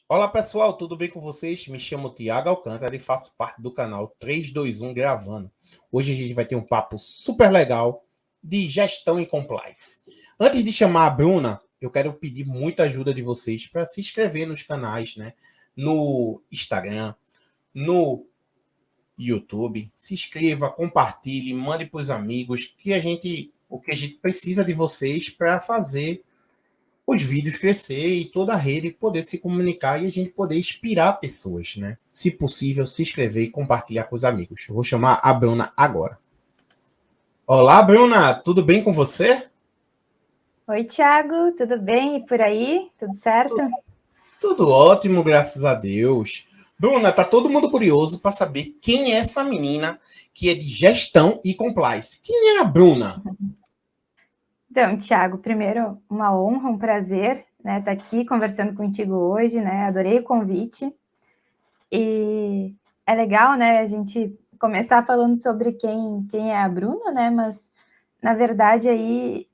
Olá pessoal, tudo bem com vocês? Me chamo Tiago Alcântara e faço parte do canal 321 Gravando. Hoje a gente vai ter um papo super legal de gestão e compliance. Antes de chamar a Bruna, eu quero pedir muita ajuda de vocês para se inscrever nos canais, né? No Instagram, no YouTube. Se inscreva, compartilhe, mande para os amigos o que a gente precisa de vocês para fazer os vídeos crescer e toda a rede poder se comunicar e a gente poder inspirar pessoas, né? Se possível, se inscrever e compartilhar com os amigos. Eu vou chamar a Bruna agora. Olá, Bruna, tudo bem com você? Oi, Thiago, tudo bem? E por aí? Tudo certo? Tudo ótimo, graças a Deus. Bruna, tá todo mundo curioso para saber quem é essa menina que é de gestão e compliance. Quem é a Bruna? Então, Thiago, primeiro, uma honra, um prazer, né, estar aqui conversando contigo hoje, né? Adorei o convite. E é legal, né, a gente começar falando sobre quem é a Bruna, né? Mas, na verdade, aí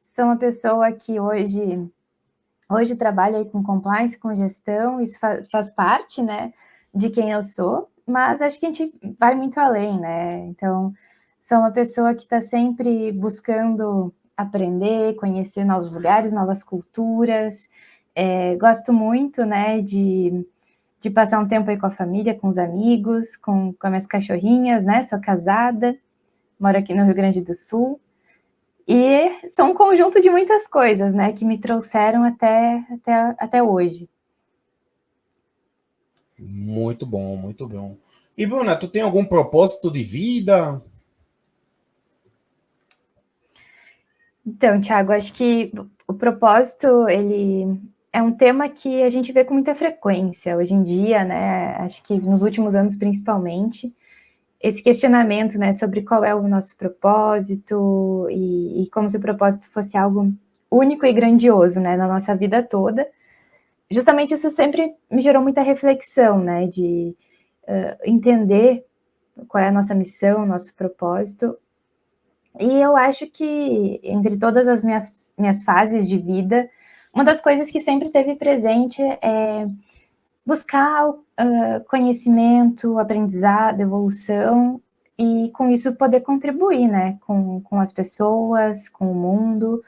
sou uma pessoa que hoje trabalha aí com compliance, com gestão, isso faz parte, né, de quem eu sou, mas acho que a gente vai muito além, né? Então, sou uma pessoa que está sempre buscando aprender, conhecer novos lugares, novas culturas. Gosto muito, né, de passar um tempo aí com a família, com os amigos, com as minhas cachorrinhas, né? Sou casada, moro aqui no Rio Grande do Sul. E são um conjunto de muitas coisas, né, que me trouxeram até hoje. Muito bom, muito bom. E Bruna, tu tem algum propósito de vida? Então, Thiago, acho que o propósito, ele é um tema que a gente vê com muita frequência hoje em dia, né? Acho que nos últimos anos, principalmente, esse questionamento, né, sobre qual é o nosso propósito e como se o propósito fosse algo único e grandioso, né, na nossa vida toda. Justamente isso sempre me gerou muita reflexão, né, de entender qual é a nossa missão, nosso propósito. E eu acho que, entre todas as minhas fases de vida, uma das coisas que sempre teve presente é buscar conhecimento, aprendizado, evolução, e com isso poder contribuir, né, com as pessoas, com o mundo,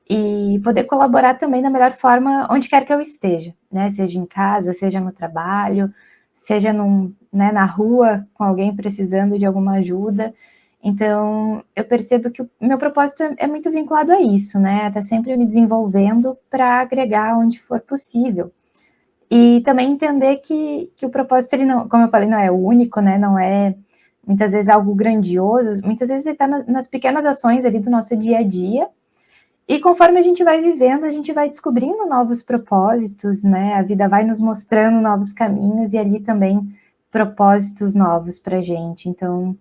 e poder colaborar também da melhor forma onde quer que eu esteja, né, seja em casa, seja no trabalho, seja né, na rua com alguém precisando de alguma ajuda. Então, eu percebo que o meu propósito é muito vinculado a isso, né? Tá sempre me desenvolvendo para agregar onde for possível. E também entender que o propósito, ele não, como eu falei, não é único, né? Não é muitas vezes algo grandioso, muitas vezes ele está nas pequenas ações ali do nosso dia a dia. E conforme a gente vai vivendo, a gente vai descobrindo novos propósitos, né? A vida vai nos mostrando novos caminhos e ali também propósitos novos para gente. Então,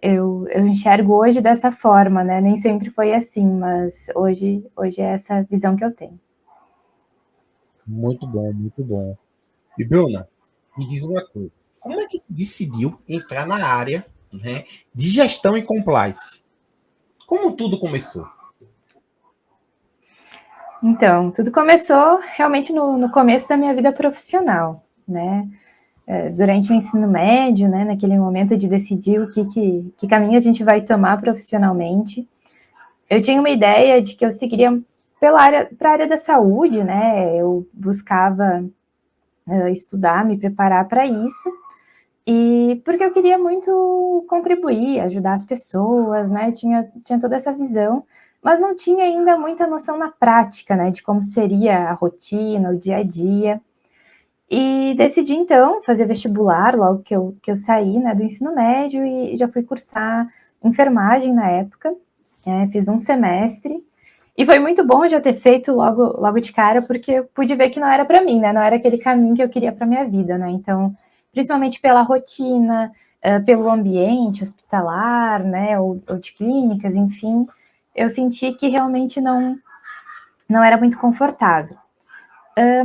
eu enxergo hoje dessa forma, né? Nem sempre foi assim, mas hoje é essa visão que eu tenho. Muito bom, muito bom. E Bruna, me diz uma coisa. Como é que tu decidiu entrar na área, né, de gestão e compliance? Como tudo começou? Então, tudo começou realmente no começo da minha vida profissional, né? Durante o ensino médio, né? Naquele momento de decidir que caminho a gente vai tomar profissionalmente. Eu tinha uma ideia de que eu seguiria para a área da saúde, né? Eu buscava estudar, me preparar para isso. E porque eu queria muito contribuir, ajudar as pessoas, né? Tinha toda essa visão, mas não tinha ainda muita noção na prática, né? De como seria a rotina, o dia a dia. E decidi, então, fazer vestibular logo que eu saí, né, do ensino médio e já fui cursar enfermagem na época. Fiz um semestre. E foi muito bom já ter feito logo de cara, porque eu pude ver que não era para mim, né? Não era aquele caminho que eu queria para minha vida, né? Então, principalmente pela rotina, pelo ambiente hospitalar, né? Ou de clínicas, enfim, eu senti que realmente não era muito confortável.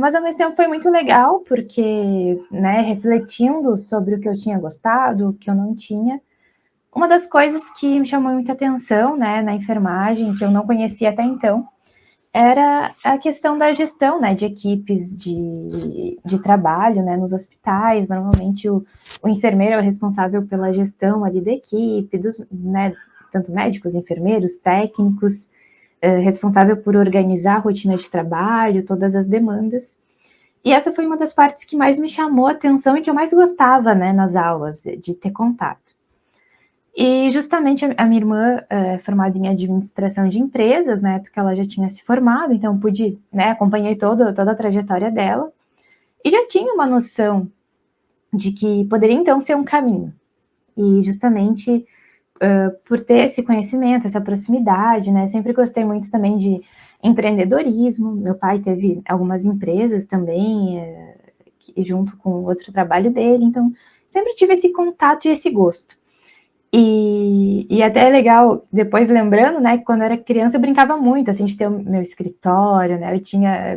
Mas ao mesmo tempo foi muito legal, porque, né, refletindo sobre o que eu tinha gostado, o que eu não tinha, uma das coisas que me chamou muita atenção, né, na enfermagem, que eu não conhecia até então, era a questão da gestão, né, de equipes de trabalho, né, nos hospitais. Normalmente o enfermeiro é o responsável pela gestão ali da equipe, né, tanto médicos, enfermeiros, técnicos, responsável por organizar a rotina de trabalho, todas as demandas. E essa foi uma das partes que mais me chamou a atenção e que eu mais gostava, né, nas aulas, de ter contato. E justamente a minha irmã é formada em administração de empresas, né, porque ela já tinha se formado, então pude, né, acompanhei toda a trajetória dela e já tinha uma noção de que poderia então ser um caminho. E justamente por ter esse conhecimento, essa proximidade, né, sempre gostei muito também de empreendedorismo. Meu pai teve algumas empresas também, junto com outro trabalho dele, então sempre tive esse contato e esse gosto. E até é legal, depois lembrando, né, que quando eu era criança eu brincava muito, assim, de ter o meu escritório, né,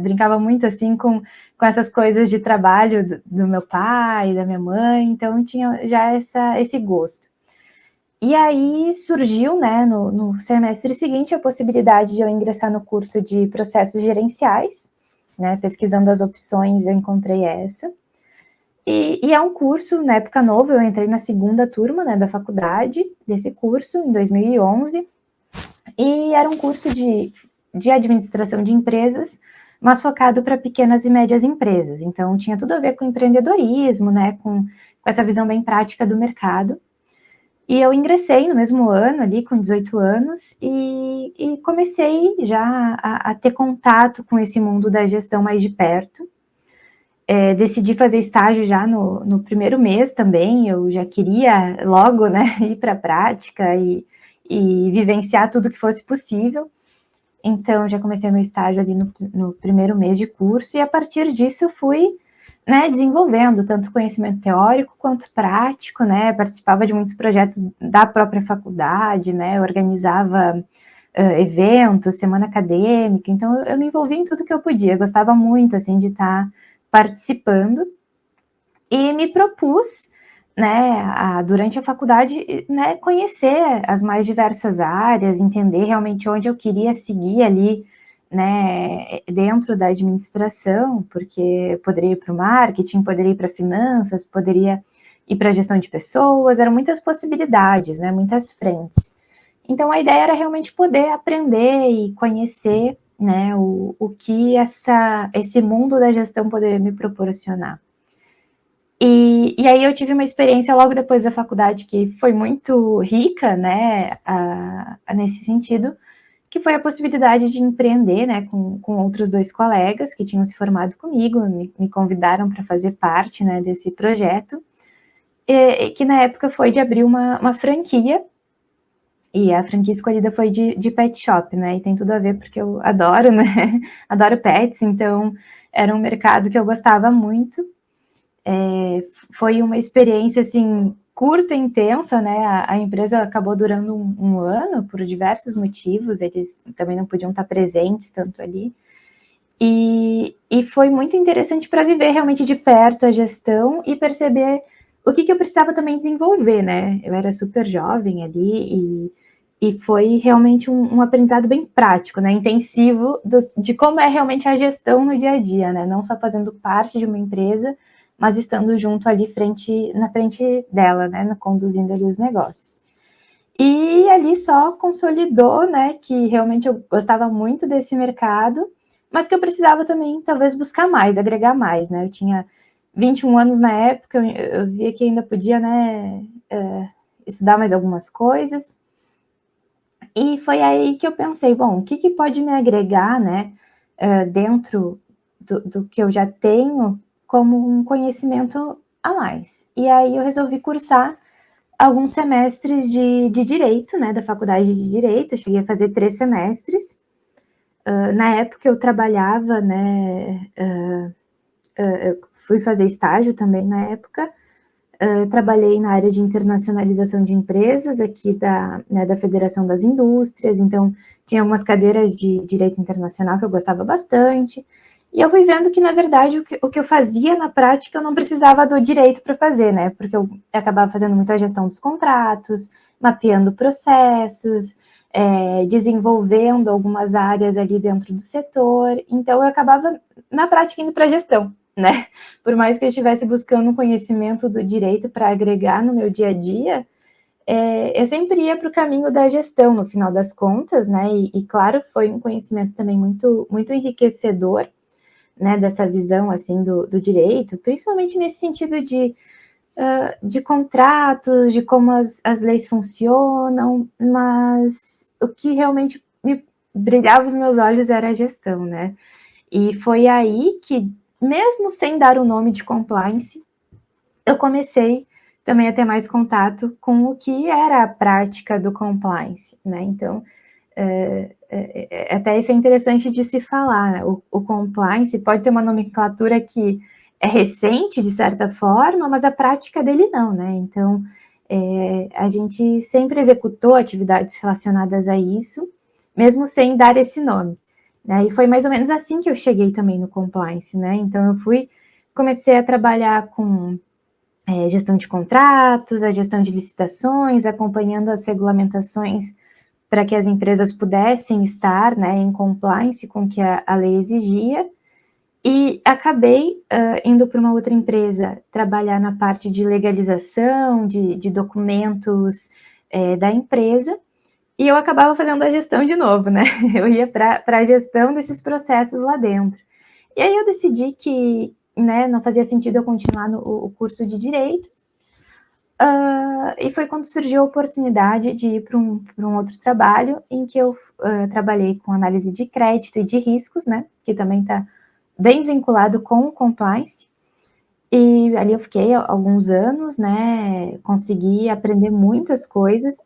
brincava muito, assim, com essas coisas de trabalho do meu pai, da minha mãe, então tinha já esse gosto. E aí surgiu, né, no semestre seguinte, a possibilidade de eu ingressar no curso de processos gerenciais, né, pesquisando as opções eu encontrei essa. E é um curso, na época novo, eu entrei na segunda turma, né, da faculdade desse curso, em 2011, e era um curso de administração de empresas, mas focado para pequenas e médias empresas. Então, tinha tudo a ver com empreendedorismo, né, com essa visão bem prática do mercado. E eu ingressei no mesmo ano, ali, com 18 anos, e comecei já a ter contato com esse mundo da gestão mais de perto. Decidi fazer estágio já no primeiro mês também, eu já queria logo, né, ir para a prática e vivenciar tudo que fosse possível. Então, já comecei meu estágio ali no primeiro mês de curso, e a partir disso eu fui, né, desenvolvendo tanto conhecimento teórico quanto prático, né, participava de muitos projetos da própria faculdade, né, organizava eventos, semana acadêmica, então eu me envolvi em tudo que eu podia, gostava muito, assim, de estar participando, e me propus, né, durante a faculdade, né, conhecer as mais diversas áreas, entender realmente onde eu queria seguir ali, né, dentro da administração, porque poderia ir para o marketing, poderia ir para finanças, poderia ir para a gestão de pessoas, eram muitas possibilidades, né, muitas frentes. Então a ideia era realmente poder aprender e conhecer, né, o que esse mundo da gestão poderia me proporcionar. E aí eu tive uma experiência logo depois da faculdade que foi muito rica, né, nesse sentido, que foi a possibilidade de empreender, né, com outros 2 colegas que tinham se formado comigo, me convidaram para fazer parte, né, desse projeto, que na época foi de abrir uma franquia, e a franquia escolhida foi de pet shop, né, e tem tudo a ver porque eu adoro, né, adoro pets, então era um mercado que eu gostava muito. Foi uma experiência, assim, curta e intensa, né, a empresa acabou durando um ano por diversos motivos, eles também não podiam estar presentes tanto ali, e foi muito interessante para viver realmente de perto a gestão e perceber o que eu precisava também desenvolver, né, eu era super jovem ali e foi realmente um aprendizado bem prático, né, intensivo de como é realmente a gestão no dia a dia, né, não só fazendo parte de uma empresa, mas estando junto ali na frente dela, né, conduzindo ali os negócios. E ali só consolidou, né, que realmente eu gostava muito desse mercado, mas que eu precisava também, talvez, buscar mais, agregar mais, né, eu tinha 21 anos na época, eu via que ainda podia, né, estudar mais algumas coisas, e foi aí que eu pensei, bom, o que pode me agregar, né, dentro do que eu já tenho como um conhecimento a mais. E aí eu resolvi cursar alguns semestres de direito, né, da faculdade de direito, eu cheguei a fazer 3 semestres. Na época eu trabalhava, né, eu fui fazer estágio também na época, trabalhei na área de internacionalização de empresas aqui né, da Federação das Indústrias, então tinha algumas cadeiras de direito internacional que eu gostava bastante, e eu fui vendo que, na verdade, o que eu fazia na prática eu não precisava do direito para fazer, né, porque eu acabava fazendo muita gestão dos contratos, mapeando processos, desenvolvendo algumas áreas ali dentro do setor. Então, eu acabava, na prática, indo para a gestão, né? Por mais que eu estivesse buscando um conhecimento do direito para agregar no meu dia a dia, eu sempre ia para o caminho da gestão, no final das contas, né? E claro, foi um conhecimento também muito, muito enriquecedor, né? Dessa visão, assim, do direito, principalmente nesse sentido de contratos, de como as leis funcionam, mas o que realmente brilhava os meus olhos era a gestão, né? E foi aí que, mesmo sem dar o nome de compliance, eu comecei também a ter mais contato com o que era a prática do compliance, né? Então, até isso é interessante de se falar, né? O compliance pode ser uma nomenclatura que é recente, de certa forma, mas a prática dele não, né? Então, a gente sempre executou atividades relacionadas a isso, mesmo sem dar esse nome, né? E foi mais ou menos assim que eu cheguei também no compliance, né? Então, comecei a trabalhar com gestão de contratos, a gestão de licitações, acompanhando as regulamentações para que as empresas pudessem estar, né, em compliance com o que a lei exigia, e acabei indo para uma outra empresa trabalhar na parte de legalização, de documentos da empresa, e eu acabava fazendo a gestão de novo, né? Eu ia para a gestão desses processos lá dentro. E aí eu decidi que, né, não fazia sentido eu continuar o curso de Direito, e foi quando surgiu a oportunidade de ir para um outro trabalho, em que eu trabalhei com análise de crédito e de riscos, né, que também está bem vinculado com o compliance, e ali eu fiquei alguns anos, né, consegui aprender muitas coisas,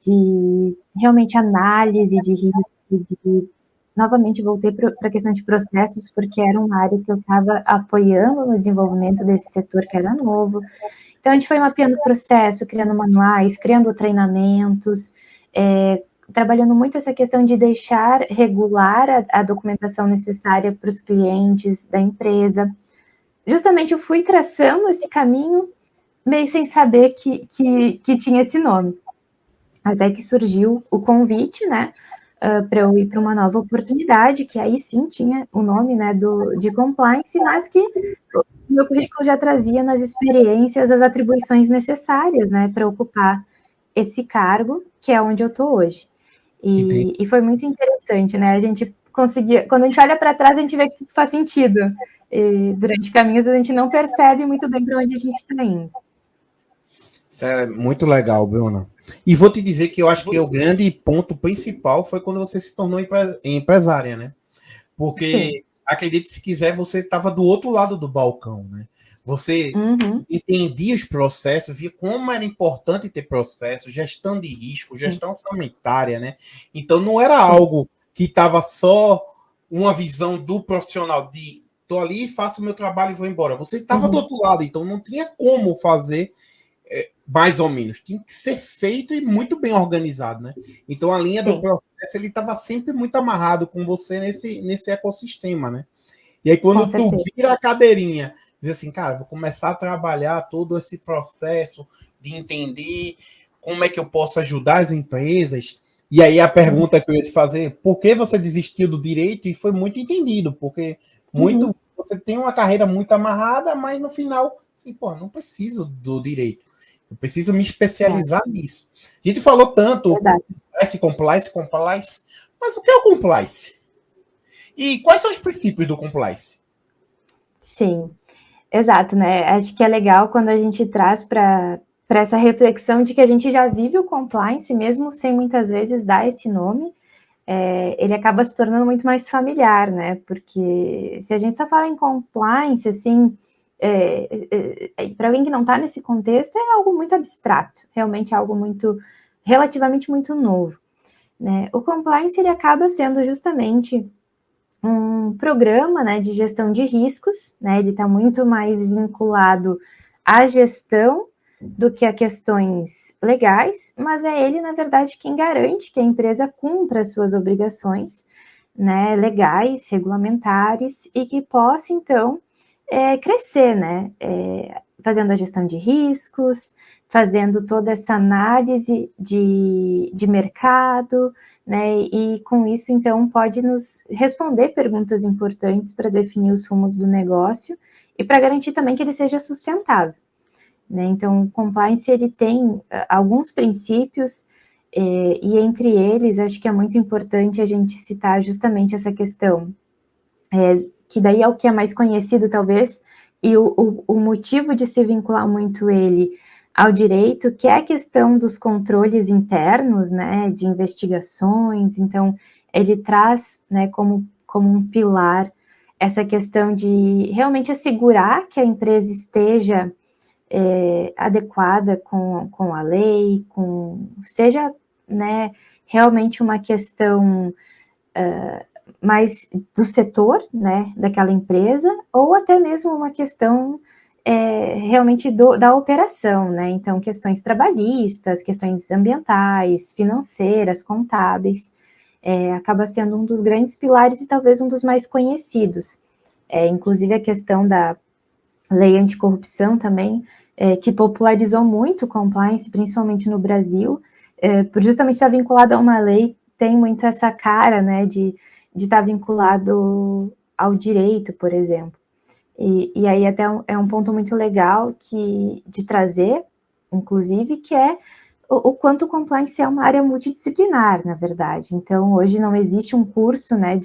de realmente análise de risco, novamente voltei para a questão de processos, porque era uma área que eu estava apoiando no desenvolvimento desse setor que era novo. Então, a gente foi mapeando o processo, criando manuais, criando treinamentos, trabalhando muito essa questão de deixar regular a documentação necessária para os clientes da empresa. Justamente eu fui traçando esse caminho, meio sem saber que tinha esse nome. Até que surgiu o convite, né, para eu ir para uma nova oportunidade, que aí sim tinha o nome, né, de compliance, mas que o meu currículo já trazia nas experiências as atribuições necessárias, né, para ocupar esse cargo, que é onde eu estou hoje. E foi muito interessante, né? A gente conseguia, quando a gente olha para trás, a gente vê que tudo faz sentido. E durante caminhos a gente não percebe muito bem para onde a gente está indo. Isso é muito legal, Bruna. E vou te dizer que eu acho que o grande ponto principal foi quando você se tornou empresária, né? Porque, sim, acredite se quiser, você estava do outro lado do balcão, né? Você entendia os processos, via como era importante ter processo, gestão de risco, gestão sanitária, né? Então, não era algo que estava só uma visão do profissional de tô ali, faço o meu trabalho e vou embora. Você estava do outro lado, então não tinha como fazer mais ou menos. Tinha que ser feito e muito bem organizado, né? Então, a linha do processo, ele estava sempre muito amarrado com você nesse ecossistema, né? E aí, quando tu vira a cadeirinha, diz assim, cara, vou começar a trabalhar todo esse processo de entender como é que eu posso ajudar as empresas. E aí, a pergunta que eu ia te fazer, por que você desistiu do direito? E foi muito entendido, porque você tem uma carreira muito amarrada, mas no final, assim, pô, não preciso do direito. Eu preciso me especializar nisso. A gente falou tanto compliance, mas o que é o compliance? E quais são os princípios do compliance? Sim, exato, né? Acho que é legal quando a gente traz para essa reflexão de que a gente já vive o compliance, mesmo sem muitas vezes dar esse nome, ele acaba se tornando muito mais familiar, né? Porque se a gente só fala em compliance, assim, para alguém que não está nesse contexto, é algo muito abstrato, realmente é algo relativamente muito novo, né? O compliance, ele acaba sendo justamente um programa, né, de gestão de riscos, né? Ele está muito mais vinculado à gestão do que a questões legais, mas é ele, na verdade, quem garante que a empresa cumpra as suas obrigações, né, legais, regulamentares, e que possa, então, crescer, né? fazendo a gestão de riscos, fazendo toda essa análise de mercado, né? E com isso, então, pode nos responder perguntas importantes para definir os rumos do negócio e para garantir também que ele seja sustentável, né? Então, o compliance, ele tem alguns princípios, e entre eles, acho que é muito importante a gente citar justamente essa questão, que daí é o que é mais conhecido, talvez, e o motivo de se vincular muito ele ao direito, que é a questão dos controles internos, né, de investigações. Então, ele traz, né, como um pilar essa questão de realmente assegurar que a empresa esteja adequada com a lei, seja, né, realmente uma questão mais do setor, né, daquela empresa, ou até mesmo uma questão realmente da operação, né? Então, questões trabalhistas, questões ambientais, financeiras, contábeis, acaba sendo um dos grandes pilares e talvez um dos mais conhecidos. Inclusive a questão da lei anticorrupção também, que popularizou muito o compliance, principalmente no Brasil, por justamente estar vinculado a uma lei, tem muito essa cara, né, de estar vinculado ao direito, por exemplo. E aí até é um ponto muito legal de trazer, inclusive, que é o quanto o compliance é uma área multidisciplinar, na verdade. Então, hoje não existe um curso, né,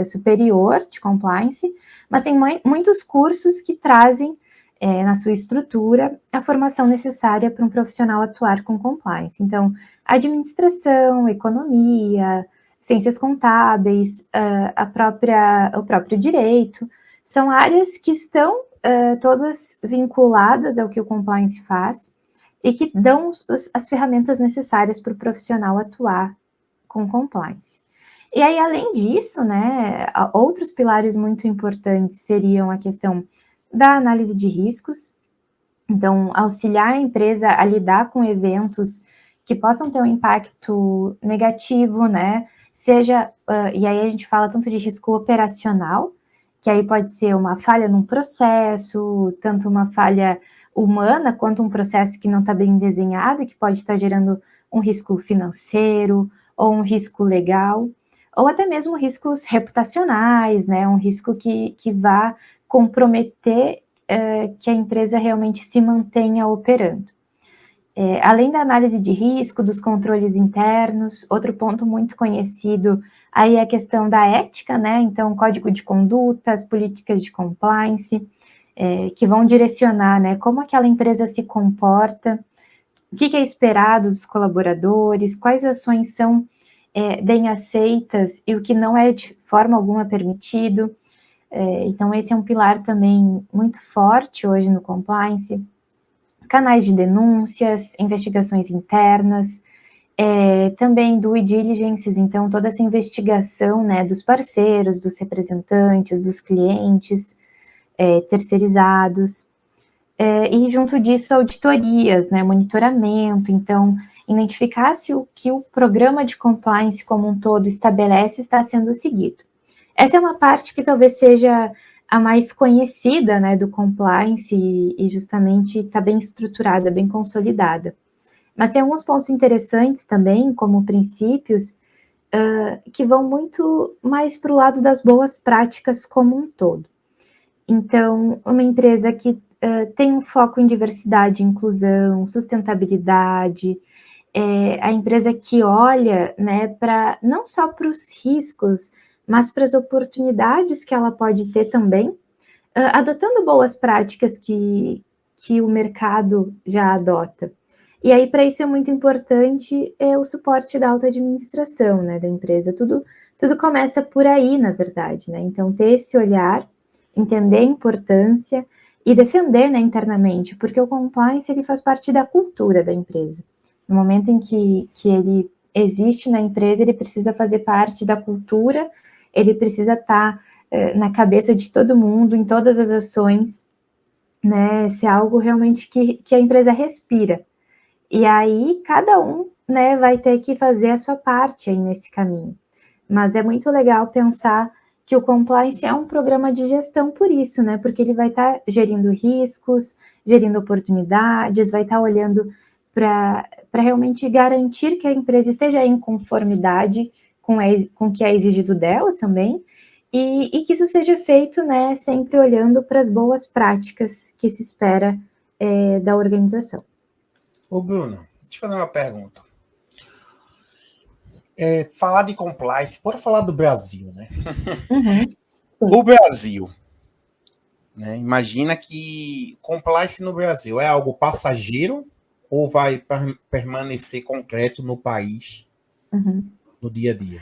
superior de compliance, mas tem muitos cursos que trazem na sua estrutura a formação necessária para um profissional atuar com compliance. Então, administração, economia, ciências contábeis, o próprio direito, são áreas que estão todas vinculadas ao que o compliance faz e que dão as ferramentas necessárias para o profissional atuar com compliance. E aí, além disso, né, outros pilares muito importantes seriam a questão da análise de riscos, então, auxiliar a empresa a lidar com eventos que possam ter um impacto negativo, né, e aí a gente fala tanto de risco operacional, que aí pode ser uma falha num processo, tanto uma falha humana, quanto um processo que não está bem desenhado, que pode estar gerando um risco financeiro, ou um risco legal, ou até mesmo riscos reputacionais, né, um risco que vá comprometer que a empresa realmente se mantenha operando. Além da análise de risco, dos controles internos, outro ponto muito conhecido aí é a questão da ética, né? Então, código de conduta, as políticas de compliance, que vão direcionar, né, como aquela empresa se comporta, o que é esperado dos colaboradores, quais ações são bem aceitas e o que não é de forma alguma permitido. Então, esse é um pilar também muito forte hoje no compliance. Canais de denúncias, investigações internas, também due diligence, então toda essa investigação, né, dos parceiros, dos representantes, dos clientes terceirizados, e junto disso auditorias, né, monitoramento, então identificar se o que o programa de compliance como um todo estabelece está sendo seguido. Essa é uma parte que talvez seja a mais conhecida, né, do compliance e justamente está bem estruturada, bem consolidada. Mas tem alguns pontos interessantes também, como princípios, que vão muito mais para o lado das boas práticas como um todo. Então, uma empresa que tem um foco em diversidade e inclusão, sustentabilidade, a empresa que olha, né, não só para os riscos, mas para as oportunidades que ela pode ter também, adotando boas práticas que o mercado já adota. E aí, para isso é muito importante o suporte da alta administração, né, da empresa. Tudo começa por aí, na verdade, né? Então, ter esse olhar, entender a importância e defender, né, internamente, porque o compliance ele faz parte da cultura da empresa. No momento em que ele existe na empresa, ele precisa fazer parte da cultura, ele precisa estar na cabeça de todo mundo, em todas as ações, né, ser algo realmente que a empresa respira. E aí, cada um, né, vai ter que fazer a sua parte aí nesse caminho. Mas é muito legal pensar que o compliance é um programa de gestão por isso, né? Porque ele vai estar gerindo riscos, gerindo oportunidades, vai estar olhando para realmente garantir que a empresa esteja em conformidade com o que é exigido dela também, e que isso seja feito, né, sempre olhando para as boas práticas que se espera da organização. Ô, Bruno, deixa eu fazer uma pergunta. Falar de compliance, bora falar do Brasil, né? Uhum. O Brasil, né? Imagina que compliance no Brasil é algo passageiro ou vai permanecer concreto no país, no dia a dia?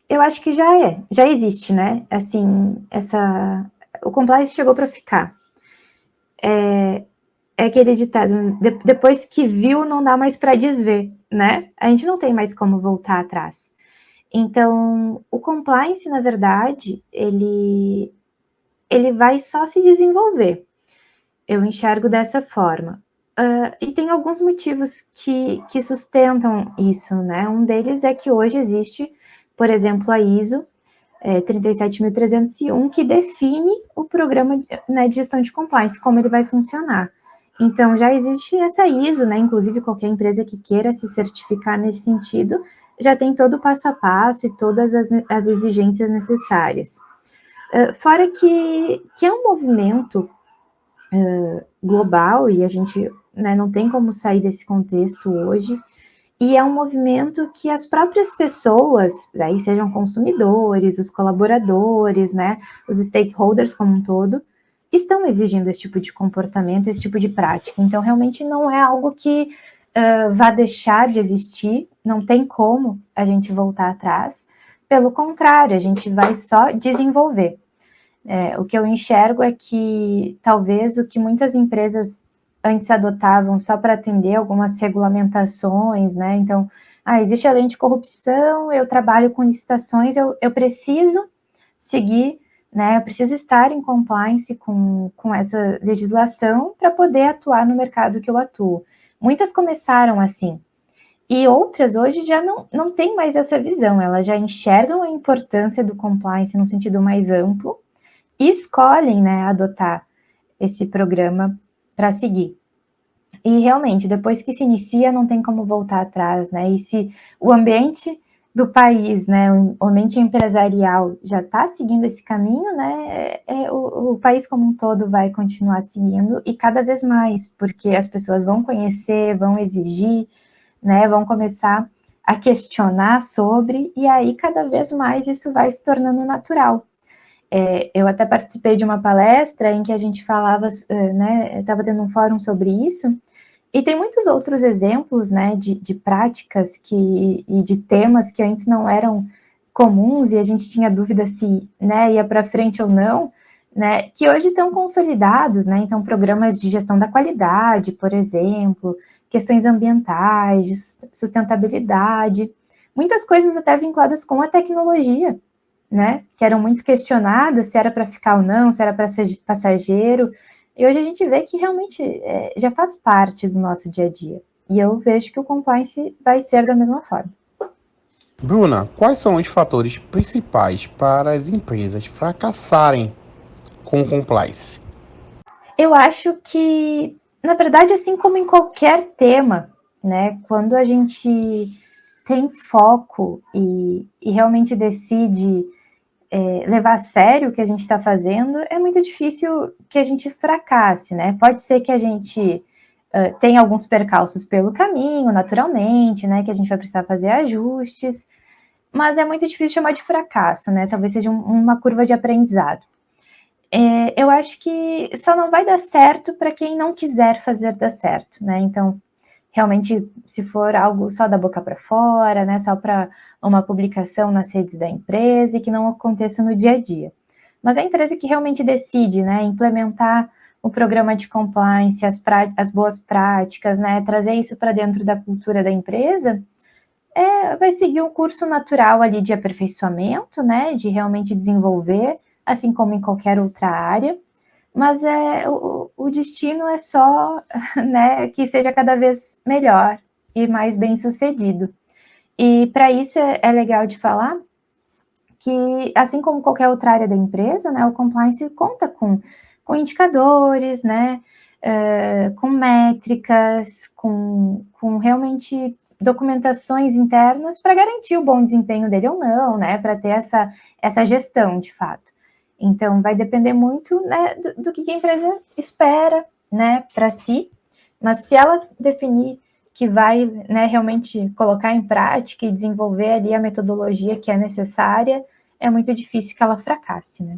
Eu acho que já existe, né? Assim, o compliance chegou para ficar. É aquele ditado, depois que viu, não dá mais para desver, né? A gente não tem mais como voltar atrás. Então, o compliance, na verdade, ele vai só se desenvolver. Eu enxergo dessa forma. E tem alguns motivos que sustentam isso, né? Um deles é que hoje existe, por exemplo, a ISO 37301, que define o programa, né, de gestão de compliance, como ele vai funcionar. Então, já existe essa ISO, né? Inclusive, qualquer empresa que queira se certificar nesse sentido, já tem todo o passo a passo e todas as exigências necessárias. Fora que é um movimento global, e a gente, né, não tem como sair desse contexto hoje, e é um movimento que as próprias pessoas, aí sejam consumidores, os colaboradores, né, os stakeholders como um todo, estão exigindo esse tipo de comportamento, esse tipo de prática. Então, realmente não é algo que vá deixar de existir, não tem como a gente voltar atrás. Pelo contrário, a gente vai só desenvolver. O que eu enxergo é que talvez o que muitas empresas antes adotavam só para atender algumas regulamentações, né? Então, existe a lei de corrupção, eu trabalho com licitações, eu preciso seguir, né? Eu preciso estar em compliance com essa legislação para poder atuar no mercado que eu atuo. Muitas começaram assim, e outras hoje já não têm mais essa visão, elas já enxergam a importância do compliance num sentido mais amplo e escolhem, né, adotar esse programa para seguir. E realmente, depois que se inicia, não tem como voltar atrás, né? E se o ambiente do país, né, o ambiente empresarial já está seguindo esse caminho, né, o país como um todo vai continuar seguindo e cada vez mais, porque as pessoas vão conhecer, vão exigir, né, vão começar a questionar sobre, e aí cada vez mais isso vai se tornando natural. Eu até participei de uma palestra em que a gente falava, né, estava tendo um fórum sobre isso, e tem muitos outros exemplos, né, de práticas e de temas que antes não eram comuns e a gente tinha dúvida se, né, ia para frente ou não, né, que hoje estão consolidados, né, então programas de gestão da qualidade, por exemplo, questões ambientais, de sustentabilidade, muitas coisas até vinculadas com a tecnologia, né, que eram muito questionadas se era para ficar ou não, se era para ser passageiro, e hoje a gente vê que realmente já faz parte do nosso dia a dia. E eu vejo que o compliance vai ser da mesma forma. Bruna, quais são os fatores principais para as empresas fracassarem com o compliance? Eu acho que, na verdade, assim como em qualquer tema, né, quando a gente tem foco e realmente decide levar a sério o que a gente está fazendo, é muito difícil que a gente fracasse, né? Pode ser que a gente tenha alguns percalços pelo caminho, naturalmente, né? Que a gente vai precisar fazer ajustes, mas é muito difícil chamar de fracasso, né? Talvez seja uma curva de aprendizado. Eu acho que só não vai dar certo para quem não quiser fazer dar certo, né? Então, realmente, se for algo só da boca para fora, né? Só para uma publicação nas redes da empresa e que não aconteça no dia a dia. Mas a empresa que realmente decide, né, implementar o programa de compliance, as boas práticas, né, trazer isso para dentro da cultura da empresa, vai seguir um curso natural ali de aperfeiçoamento, né, de realmente desenvolver, assim como em qualquer outra área, mas o destino é só, né, que seja cada vez melhor e mais bem sucedido. E para isso é legal de falar que, assim como qualquer outra área da empresa, né, o compliance conta com indicadores, né, com métricas, com realmente documentações internas para garantir o bom desempenho dele ou não, né, para ter essa gestão, de fato. Então, vai depender muito, né, do que a empresa espera, né, para si, mas se ela definir que vai, né, realmente colocar em prática e desenvolver ali a metodologia que é necessária, é muito difícil que ela fracasse, né?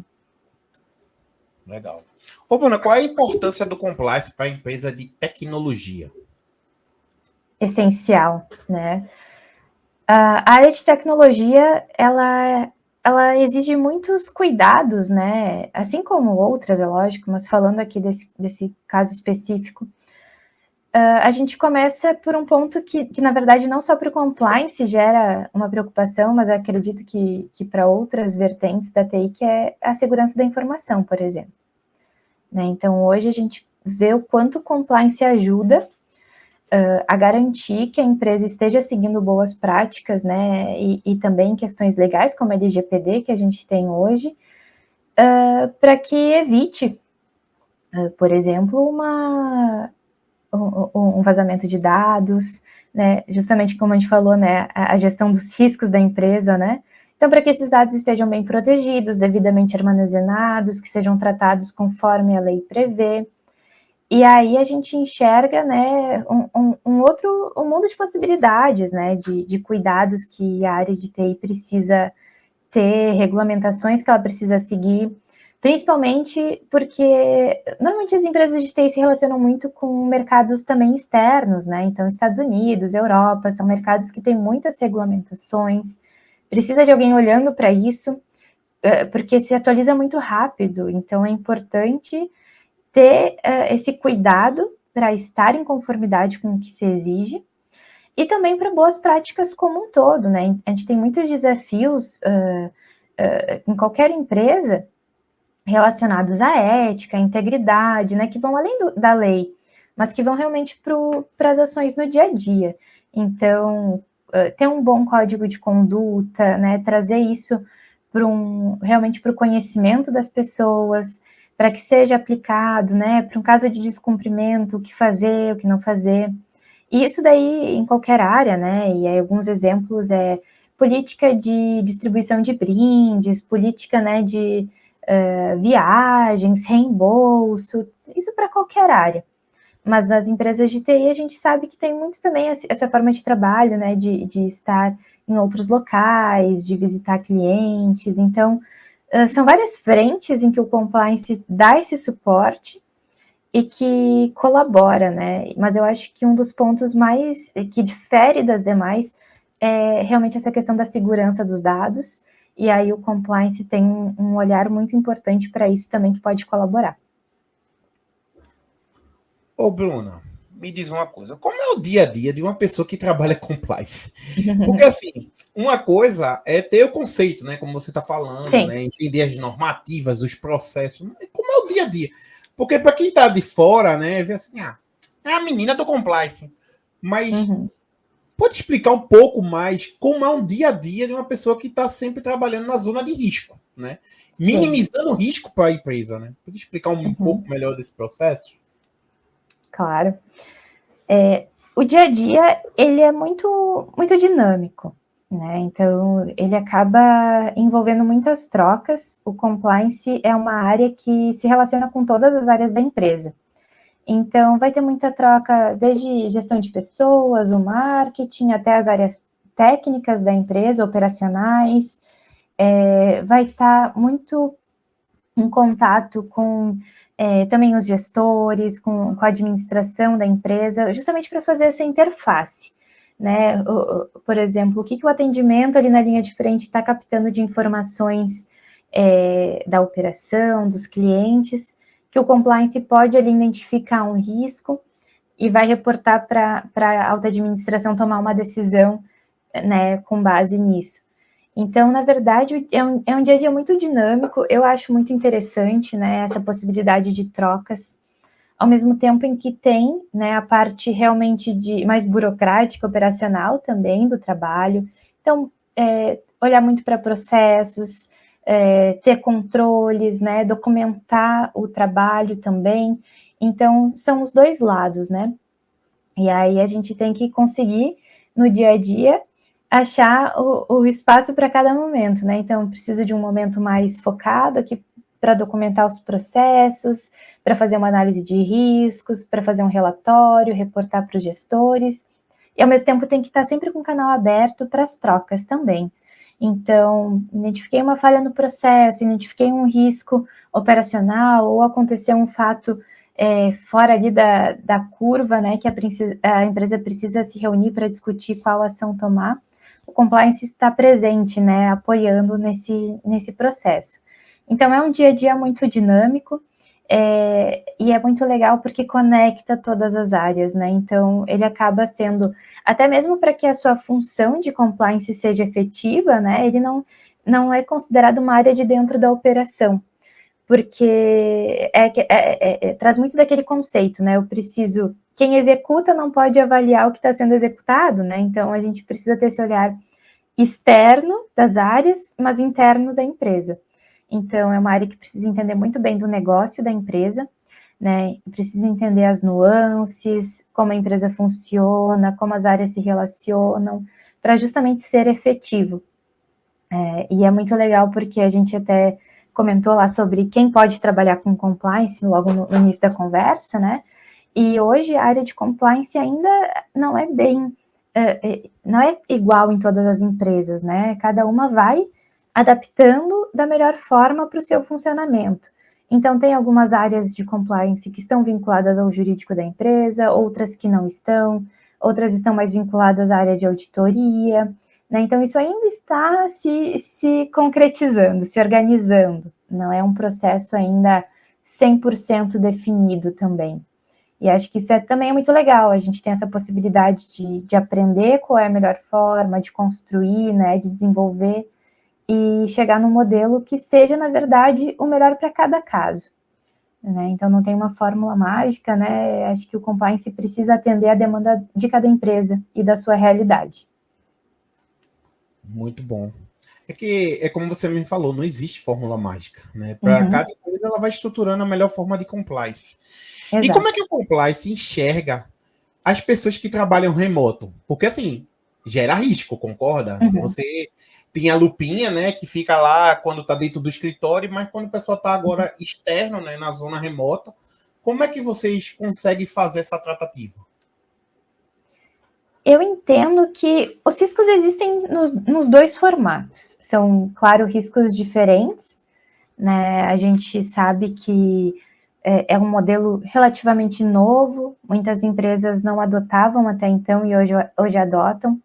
Legal. Ô, Bruna, qual é a importância do compliance para a empresa de tecnologia? Essencial, né? A área de tecnologia, ela exige muitos cuidados, né? Assim como outras, é lógico, mas falando aqui desse caso específico, a gente começa por um ponto que na verdade, não só para o compliance gera uma preocupação, mas acredito que para outras vertentes da TI, que é a segurança da informação, por exemplo. Né? Então, hoje a gente vê o quanto o compliance ajuda a garantir que a empresa esteja seguindo boas práticas, né, e também questões legais, como a LGPD, que a gente tem hoje, para que evite, por exemplo, um vazamento de dados, né, justamente como a gente falou, né, a gestão dos riscos da empresa, né, então para que esses dados estejam bem protegidos, devidamente armazenados, que sejam tratados conforme a lei prevê. E aí a gente enxerga, né, um mundo de possibilidades, né, de cuidados que a área de TI precisa ter, regulamentações que ela precisa seguir, principalmente porque normalmente as empresas de TI se relacionam muito com mercados também externos, né, então Estados Unidos, Europa, são mercados que têm muitas regulamentações, precisa de alguém olhando para isso, porque se atualiza muito rápido, então é importante ter esse cuidado para estar em conformidade com o que se exige e também para boas práticas como um todo, né? A gente tem muitos desafios em qualquer empresa relacionados à ética, à integridade, né? Que vão além da lei, mas que vão realmente para as ações no dia a dia. Então, ter um bom código de conduta, né? Trazer isso realmente para o conhecimento das pessoas, para que seja aplicado, né, para um caso de descumprimento, o que fazer, o que não fazer. E isso daí em qualquer área, né, e aí alguns exemplos política de distribuição de brindes, política, né, de viagens, reembolso, isso para qualquer área. Mas nas empresas de TI a gente sabe que tem muito também essa forma de trabalho, né, de estar em outros locais, de visitar clientes, então são várias frentes em que o compliance dá esse suporte e que colabora, né? Mas eu acho que um dos pontos mais que difere das demais é realmente essa questão da segurança dos dados, e aí o compliance tem um olhar muito importante para isso também, que pode colaborar. Ô, Bruna, me diz uma coisa. Como é o dia a dia de uma pessoa que trabalha compliance? Porque, assim, uma coisa é ter o conceito, né? Como você está falando, Sim. né? Entender as normativas, os processos. Como é o dia a dia? Porque para quem está de fora, né? Vê assim, é a menina do compliance. Mas pode explicar um pouco mais como é um dia a dia de uma pessoa que está sempre trabalhando na zona de risco, né? Sim. Minimizando o risco para a empresa, né? Pode explicar um pouco melhor desse processo? Claro. O dia a dia, ele é muito, muito dinâmico, né? Então, ele acaba envolvendo muitas trocas. O compliance é uma área que se relaciona com todas as áreas da empresa. Então, vai ter muita troca desde gestão de pessoas, o marketing, até as áreas técnicas da empresa, operacionais. Vai estar muito em contato com também os gestores, com a administração da empresa, justamente para fazer essa interface. Né? Por exemplo, o que o atendimento ali na linha de frente está captando de informações da operação, dos clientes, que o compliance pode ali identificar um risco e vai reportar para a alta administração tomar uma decisão, né, com base nisso. Então, na verdade, é um dia a dia muito dinâmico, eu acho muito interessante, né, essa possibilidade de trocas, ao mesmo tempo em que tem, né, a parte realmente mais burocrática, operacional também do trabalho. Então, olhar muito para processos, ter controles, né, documentar o trabalho também. Então, são os dois lados, né? E aí a gente tem que conseguir, no dia a dia, achar o espaço para cada momento, né? Então, preciso de um momento mais focado aqui para documentar os processos, para fazer uma análise de riscos, para fazer um relatório, reportar para os gestores. E, ao mesmo tempo, tem que estar sempre com o canal aberto para as trocas também. Então, identifiquei uma falha no processo, identifiquei um risco operacional, ou aconteceu um fato fora ali da curva, né, que a empresa precisa se reunir para discutir qual ação tomar. O compliance está presente, né, apoiando nesse processo. Então, é um dia a dia muito dinâmico, e é muito legal porque conecta todas as áreas, né? Então, ele acaba sendo, até mesmo para que a sua função de compliance seja efetiva, né? Ele não é considerado uma área de dentro da operação, porque traz muito daquele conceito, né? Eu preciso, quem executa não pode avaliar o que está sendo executado, né? Então, a gente precisa ter esse olhar externo das áreas, mas interno da empresa. Então, é uma área que precisa entender muito bem do negócio da empresa, né? Precisa entender as nuances, como a empresa funciona, como as áreas se relacionam, para justamente ser efetivo. E é muito legal porque a gente até comentou lá sobre quem pode trabalhar com compliance logo no início da conversa, né? E hoje a área de compliance ainda não é bem, não é igual em todas as empresas, né? Cada uma vai adaptando da melhor forma para o seu funcionamento. Então, tem algumas áreas de compliance que estão vinculadas ao jurídico da empresa, outras que não estão, outras estão mais vinculadas à área de auditoria, né? Então, isso ainda está se concretizando, se organizando. Não é um processo ainda 100% definido também. E acho que isso também é muito legal, a gente tem essa possibilidade de aprender qual é a melhor forma, de construir, né, de desenvolver e chegar num modelo que seja, na verdade, o melhor para cada caso. Né? Então, não tem uma fórmula mágica, né? Acho que o compliance precisa atender a demanda de cada empresa e da sua realidade. Muito bom. É que, é como você me falou, não existe fórmula mágica, né? Para cada empresa, ela vai estruturando a melhor forma de compliance. E Exato. como é que o compliance enxerga as pessoas que trabalham remoto? Porque, assim, gera risco, concorda? Você tem a lupinha, né, que fica lá quando está dentro do escritório, mas quando o pessoal está agora externo, né, na zona remota, como é que vocês conseguem fazer essa tratativa? Eu entendo que os riscos existem nos dois formatos. São, claro, riscos diferentes, né? A gente sabe que é um modelo relativamente novo, muitas empresas não adotavam até então e hoje adotam.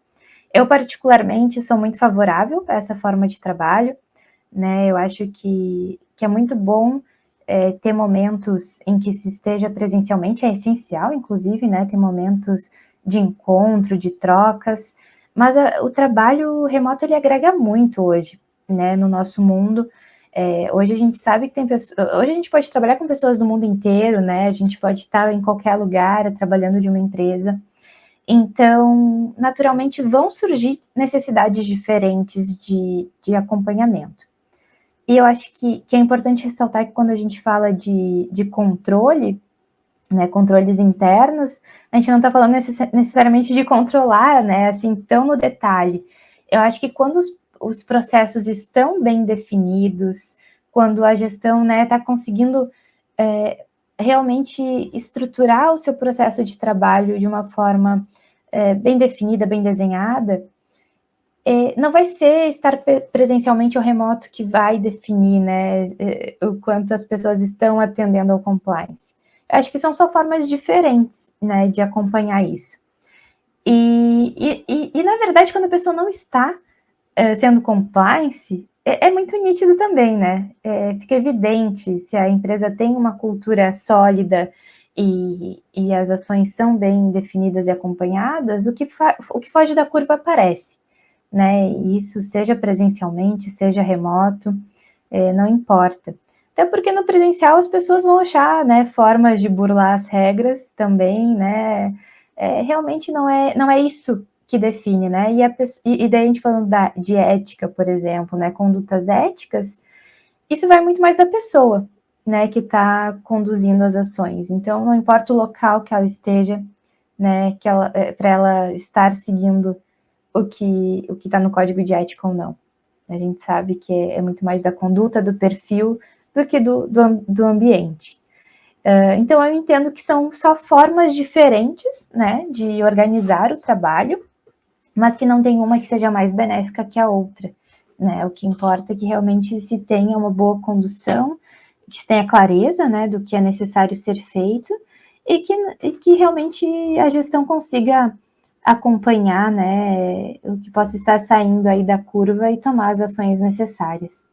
Eu, particularmente, sou muito favorável a essa forma de trabalho, né? Eu acho que é muito bom ter momentos em que se esteja presencialmente, é essencial, inclusive, né? Ter momentos de encontro, de trocas, mas o trabalho remoto, ele agrega muito hoje, né? No nosso mundo, hoje a gente sabe que tem pessoas, hoje a gente pode trabalhar com pessoas do mundo inteiro, né? A gente pode estar em qualquer lugar trabalhando de uma empresa. Então, naturalmente, vão surgir necessidades diferentes de acompanhamento. E eu acho que é importante ressaltar que quando a gente fala de controle, né, controles internos, a gente não está falando necessariamente de controlar, né, assim, tão no detalhe. Eu acho que quando os processos estão bem definidos, quando a gestão, né, está conseguindo realmente estruturar o seu processo de trabalho de uma forma bem definida, bem desenhada, não vai ser estar presencialmente ou remoto que vai definir, né, o quanto as pessoas estão atendendo ao compliance. Eu acho que são só formas diferentes, né, de acompanhar isso. E na verdade, quando a pessoa não está sendo compliance, é muito nítido também, né? Fica evidente se a empresa tem uma cultura sólida e as ações são bem definidas e acompanhadas, o que foge da curva aparece, né? Isso seja presencialmente, seja remoto, não importa. Até porque no presencial as pessoas vão achar, né, formas de burlar as regras também, né? Realmente não é isso que define, né? E daí a gente falando de ética, por exemplo, né? Condutas éticas, isso vai muito mais da pessoa, né? Que está conduzindo as ações. Então, não importa o local que ela esteja, né? Para ela estar seguindo o que está no código de ética ou não. A gente sabe que é muito mais da conduta, do perfil, do que do ambiente. Então, eu entendo que são só formas diferentes, né, de organizar o trabalho, mas que não tem uma que seja mais benéfica que a outra. Né? O que importa é que realmente se tenha uma boa condução, que se tenha clareza, né, do que é necessário ser feito e que realmente a gestão consiga acompanhar, né, o que possa estar saindo aí da curva e tomar as ações necessárias.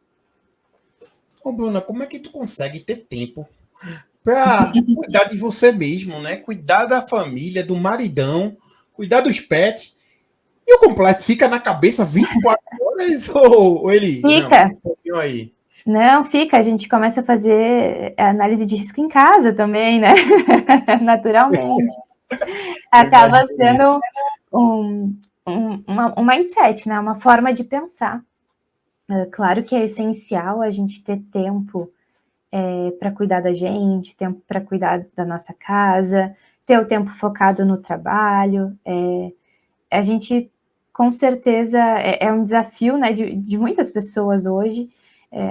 Ô, Bruna, como é que tu consegue ter tempo para cuidar de você mesmo, né? Cuidar da família, do maridão, cuidar dos pets. E o compliance fica na cabeça 24 horas ou ele... Fica. Não, um pouquinho aí. Não, fica. A gente começa a fazer análise de risco em casa também, né? Naturalmente. Eu Acaba imagino isso. sendo um mindset, né? Uma forma de pensar. Claro que é essencial a gente ter tempo para cuidar da gente, tempo para cuidar da nossa casa, ter o tempo focado no trabalho. A gente, com certeza, é um desafio, né, de muitas pessoas hoje.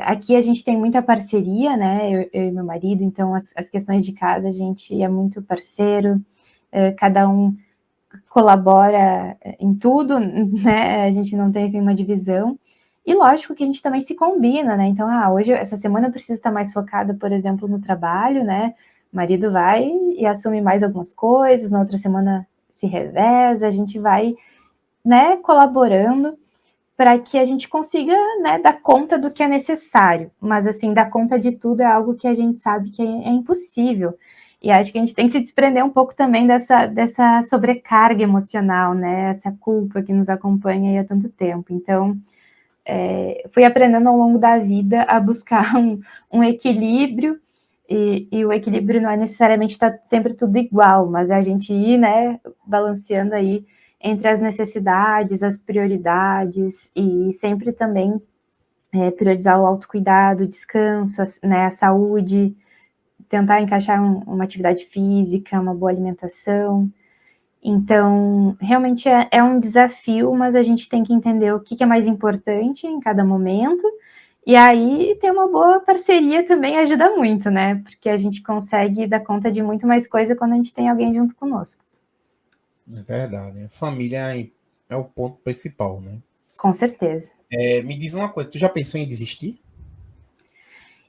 Aqui a gente tem muita parceria, né, eu e meu marido, então as questões de casa a gente é muito parceiro, cada um colabora em tudo, né, a gente não tem assim, uma divisão. E lógico que a gente também se combina, né? Então, hoje, essa semana eu preciso estar mais focada, por exemplo, no trabalho, né? O marido vai e assume mais algumas coisas, na outra semana se reveza, a gente vai, né, colaborando para que a gente consiga, né, dar conta do que é necessário. Mas, assim, dar conta de tudo é algo que a gente sabe que é impossível. E acho que a gente tem que se desprender um pouco também dessa sobrecarga emocional, né? Essa culpa que nos acompanha aí há tanto tempo. Então, fui aprendendo ao longo da vida a buscar um equilíbrio, e o equilíbrio não é necessariamente estar sempre tudo igual, mas é a gente ir, né, balanceando aí entre as necessidades, as prioridades, e sempre também priorizar o autocuidado, o descanso, né, a saúde, tentar encaixar uma atividade física, uma boa alimentação. Então, realmente é um desafio, mas a gente tem que entender o que é mais importante em cada momento. E aí, ter uma boa parceria também ajuda muito, né? Porque a gente consegue dar conta de muito mais coisa quando a gente tem alguém junto conosco. É verdade. A família é o ponto principal, né? Com certeza. Me diz uma coisa, tu já pensou em desistir?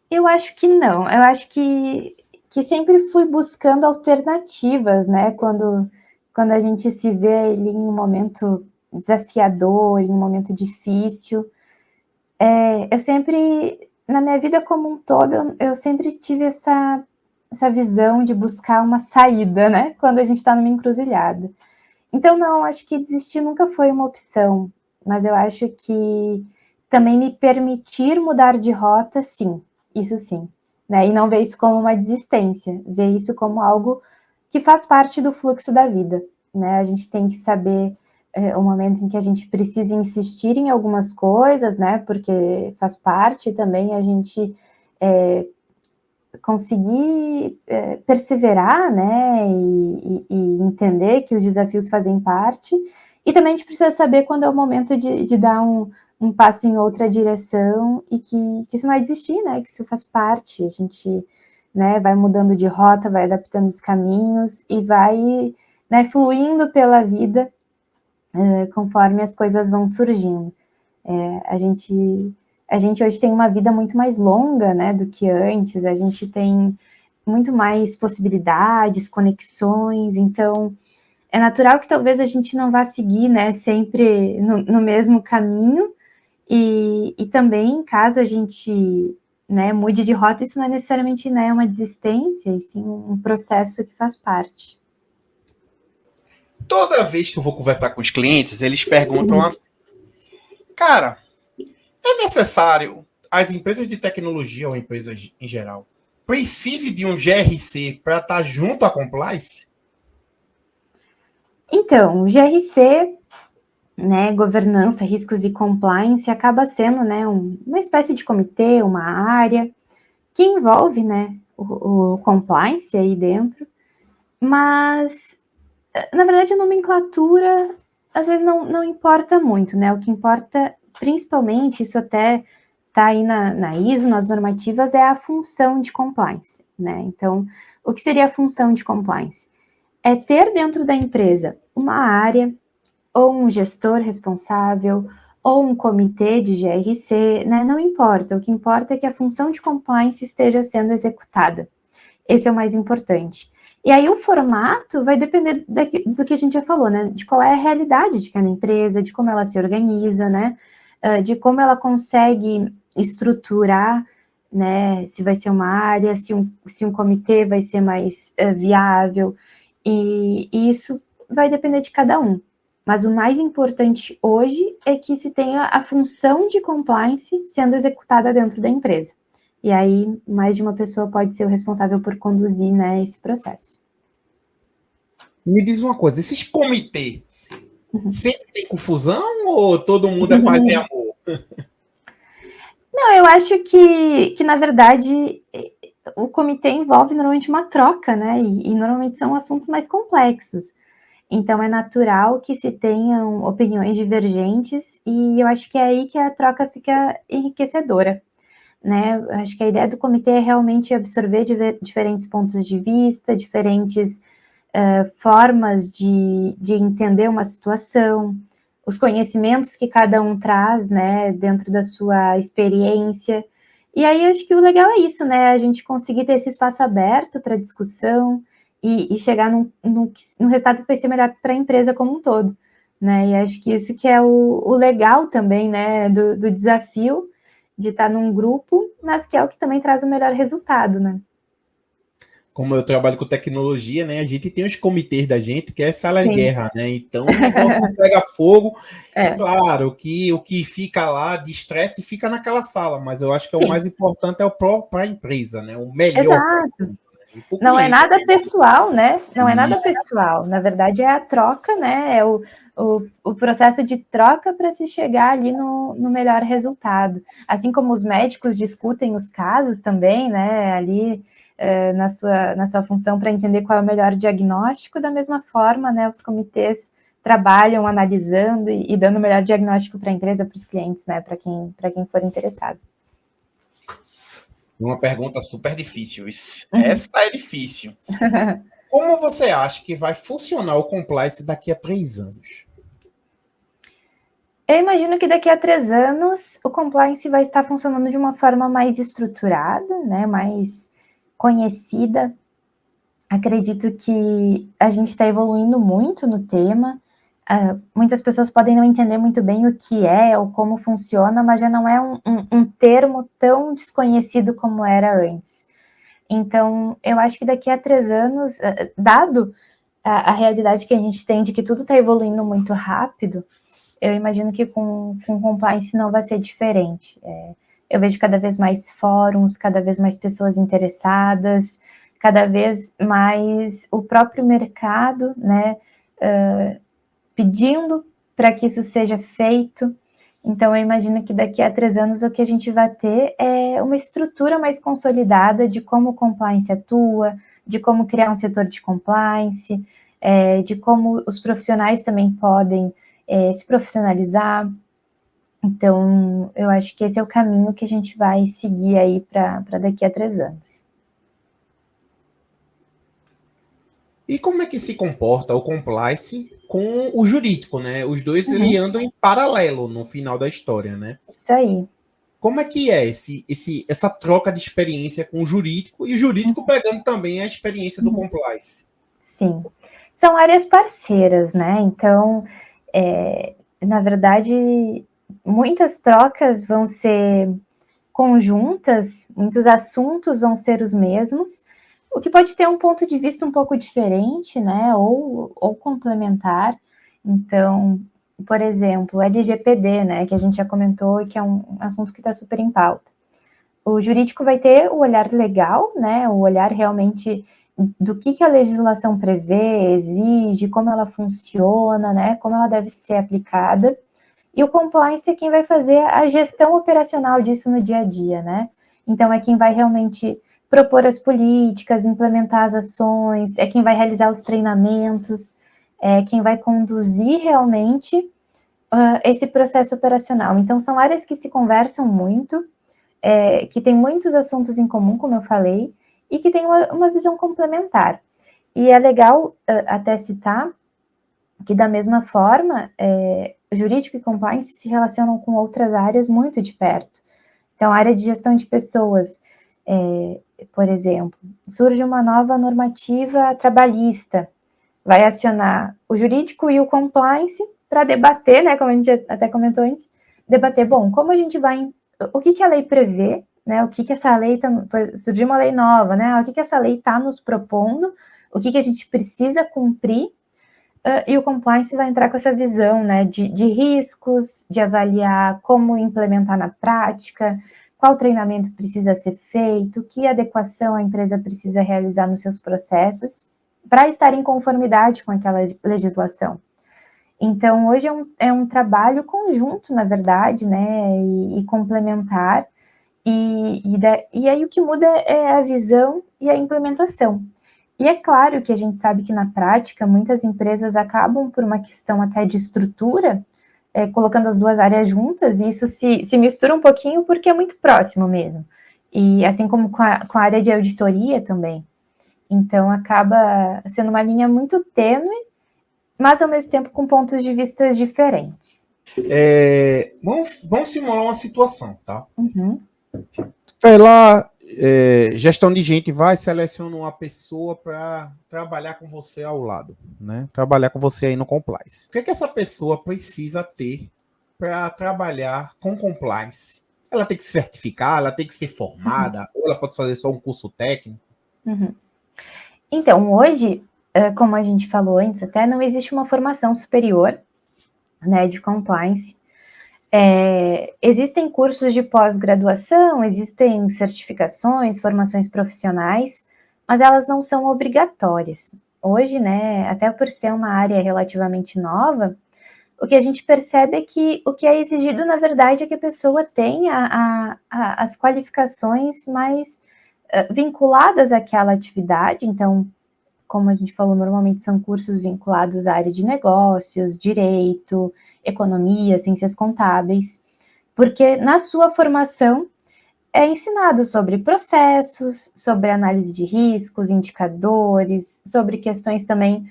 Eu acho que não. Eu acho que sempre fui buscando alternativas, né? Quando a gente se vê ali em um momento desafiador, em um momento difícil. Eu sempre, na minha vida como um todo, eu sempre tive essa visão de buscar uma saída, né? Quando a gente está numa encruzilhada. Então, não, acho que desistir nunca foi uma opção, mas eu acho que também me permitir mudar de rota, sim, isso sim. Né? E não ver isso como uma desistência, ver isso como algo que faz parte do fluxo da vida. Né? A gente tem que saber o momento em que a gente precisa insistir em algumas coisas, né? Porque faz parte também a gente conseguir perseverar, né? E entender que os desafios fazem parte. E também a gente precisa saber quando é o momento de dar um passo em outra direção e que isso não é desistir, né? Que isso faz parte. A gente, né, vai mudando de rota, vai adaptando os caminhos e vai, né, fluindo pela vida conforme as coisas vão surgindo. A gente hoje tem uma vida muito mais longa, né, do que antes, a gente tem muito mais possibilidades, conexões, então é natural que talvez a gente não vá seguir, né, sempre no mesmo caminho, e também, caso a gente, né, mude de rota, isso não é necessariamente, né, uma desistência, e sim um processo que faz parte. Toda vez que eu vou conversar com os clientes, eles perguntam assim, cara, é necessário as empresas de tecnologia ou empresas em geral precise de um GRC para estar junto à compliance? Então, o GRC né, governança, riscos e compliance, acaba sendo, né, uma espécie de comitê, uma área que envolve, né, o compliance aí dentro, mas, na verdade, a nomenclatura às vezes não importa muito, né, o que importa principalmente, isso até está aí na ISO, nas normativas, é a função de compliance, né, então, o que seria a função de compliance? É ter dentro da empresa uma área ou um gestor responsável, ou um comitê de GRC, né? Não importa. O que importa é que a função de compliance esteja sendo executada. Esse é o mais importante. E aí o formato vai depender do que a gente já falou, né? De qual é a realidade de cada empresa, de como ela se organiza, né? De como ela consegue estruturar, né? Se vai ser uma área, se um comitê vai ser mais viável. E isso vai depender de cada um. Mas o mais importante hoje é que se tenha a função de compliance sendo executada dentro da empresa. E aí, mais de uma pessoa pode ser o responsável por conduzir, né, esse processo. Me diz uma coisa, esses comitês sempre tem confusão ou todo mundo é paz e amor? Não, eu acho que na verdade, o comitê envolve normalmente uma troca, né? E normalmente são assuntos mais complexos. Então é natural que se tenham opiniões divergentes, e eu acho que é aí que a troca fica enriquecedora, né? Acho que a ideia do comitê é realmente absorver diferentes pontos de vista, diferentes formas de entender uma situação, os conhecimentos que cada um traz, né, dentro da sua experiência. E aí acho que o legal é isso, né? A gente conseguir ter esse espaço aberto para discussão e chegar num resultado que vai ser melhor para a empresa como um todo, né? E acho que isso que é o legal também, né, do desafio de estar num grupo, mas que é o que também traz o melhor resultado, né? Como eu trabalho com tecnologia, né, a gente tem os comitês da gente que é sala de Sim. guerra, né? Então o negócio pega fogo. É, Claro que o que fica lá de estresse fica naquela sala, mas eu acho que o sim, mais importante é o para a empresa, né? O melhor para exato. e para o Não é cliente. nada pessoal, né? Não é nada Isso. pessoal. Na verdade, é a troca, né? É o processo de troca para se chegar ali no melhor resultado. Assim como os médicos discutem os casos também, né? Ali na sua função para entender qual é o melhor diagnóstico, da mesma forma, né? Os comitês trabalham analisando e dando o melhor diagnóstico para a empresa, para os clientes, né? Para quem for interessado. Uma pergunta super difícil. Uhum. Essa é difícil. Como você acha que vai funcionar o compliance daqui a 3 anos? Eu imagino que daqui a 3 anos o compliance vai estar funcionando de uma forma mais estruturada, né, mais conhecida. Acredito que a gente está evoluindo muito no tema. Muitas pessoas podem não entender muito bem o que é ou como funciona, mas já não é um termo tão desconhecido como era antes. Então, eu acho que daqui a 3 anos, dado a realidade que a gente tem de que tudo está evoluindo muito rápido, eu imagino que com compliance não vai ser diferente. Eu vejo cada vez mais fóruns, cada vez mais pessoas interessadas, cada vez mais o próprio mercado, né, pedindo para que isso seja feito. Então, eu imagino que daqui a 3 anos o que a gente vai ter é uma estrutura mais consolidada de como o compliance atua, de como criar um setor de compliance, de como os profissionais também podem se profissionalizar. Então, eu acho que esse é o caminho que a gente vai seguir aí para daqui a 3 anos. E como é que se comporta o compliance com o jurídico, né? Os dois ele Uhum, andam em paralelo no final da história, né? isso aí. Como é que é essa troca de experiência com o jurídico e o jurídico pegando também a experiência do Uhum, compliance? sim. São áreas parceiras, né? Então, na verdade, muitas trocas vão ser conjuntas, muitos assuntos vão ser os mesmos, o que pode ter um ponto de vista um pouco diferente, né, ou complementar. Então, por exemplo, o LGPD, né, que a gente já comentou e que é um assunto que está super em pauta. O jurídico vai ter o olhar legal, né, o olhar realmente do que a legislação prevê, exige, como ela funciona, né, como ela deve ser aplicada, e o compliance é quem vai fazer a gestão operacional disso no dia a dia, né? Então, é quem vai realmente propor as políticas, implementar as ações, é quem vai realizar os treinamentos, é quem vai conduzir realmente esse processo operacional. Então, são áreas que se conversam muito, que tem muitos assuntos em comum, como eu falei, e que tem uma visão complementar. E é legal até citar que, da mesma forma, jurídico e compliance se relacionam com outras áreas muito de perto. Então, a área de gestão de pessoas, por exemplo, surge uma nova normativa trabalhista, vai acionar o jurídico e o compliance para debater, né, como a gente até comentou antes, debater, bom, como a gente vai, o que a lei prevê, né, o que essa lei, surgiu uma lei nova, né, o que essa lei está nos propondo, o que a gente precisa cumprir, e o compliance vai entrar com essa visão, né, de riscos, de avaliar como implementar na prática, qual treinamento precisa ser feito, que adequação a empresa precisa realizar nos seus processos, para estar em conformidade com aquela legislação. Então, hoje é um trabalho conjunto, na verdade, né, e complementar, e aí o que muda é a visão e a implementação. E é claro que a gente sabe que, na prática, muitas empresas acabam, por uma questão até de estrutura, colocando as duas áreas juntas, e isso se mistura um pouquinho porque é muito próximo mesmo. E assim como com a área de auditoria também. Então, acaba sendo uma linha muito tênue, mas, ao mesmo tempo, com pontos de vista diferentes. Vamos simular uma situação, tá? Uhum. Vai lá, gestão de gente, vai, seleciona uma pessoa para trabalhar com você ao lado, né? Trabalhar com você aí no compliance. O que essa pessoa precisa ter para trabalhar com compliance? Ela tem que se certificar, ela tem que ser formada, ou ela pode fazer só um curso técnico? Uhum. Então, hoje, como a gente falou antes, até não existe uma formação superior, né, de compliance. Existem cursos de pós-graduação, existem certificações, formações profissionais, mas elas não são obrigatórias. Hoje, né, até por ser uma área relativamente nova, o que a gente percebe é que o que é exigido, na verdade, é que a pessoa tenha as qualificações mais vinculadas àquela atividade. Então, como a gente falou, normalmente são cursos vinculados à área de negócios, direito, economia, ciências contábeis, porque na sua formação é ensinado sobre processos, sobre análise de riscos, indicadores, sobre questões também